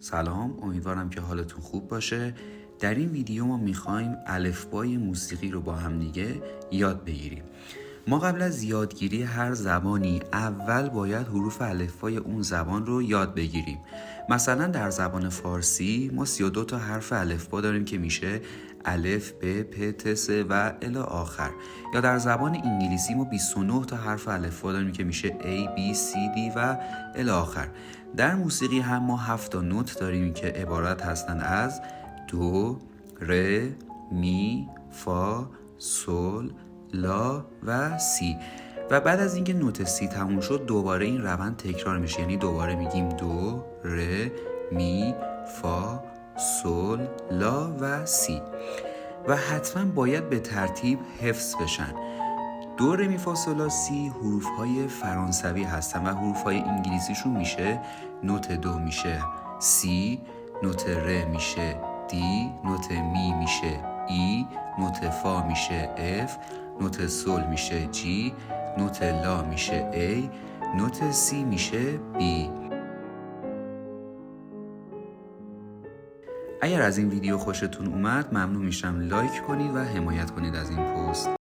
سلام، امیدوارم که حالتون خوب باشه. در این ویدیو ما میخوایم الفبای موسیقی رو با هم دیگه یاد بگیریم. ما قبل از یادگیری هر زبانی اول باید حروف الفبای اون زبان رو یاد بگیریم. مثلا در زبان فارسی ما 32 تا حرف الفبا داریم که میشه الف، ب، پ، ت، س و الی آخر. یا در زبان انگلیسی ما 29 تا حرف الفبا داریم که میشه A, B, C, D و الی آخر. در موسیقی هم ما 7 تا نوت داریم که عبارت هستند از دو، ر، می، فا، سل، لا و سی. و بعد از اینکه نوت سی تموم شد دوباره این روند تکرار میشه، یعنی دوباره میگیم دو، ر، می، فا، سل، لا و سی. و حتما باید به ترتیب حفظ بشن. دو، ر، می، فا، سل، لا، سی حروف های فرانسوی هستن و حروف های انگلیسیشون میشه نوت دو میشه سی، نوت ر میشه دی، نوت می میشه ای، نوت فا میشه اف، نوت سل میشه جی، نوت لا میشه ای، نوت سی میشه بی. اگر از این ویدیو خوشتون اومد ممنون میشم لایک کنید و حمایت کنید از این پست.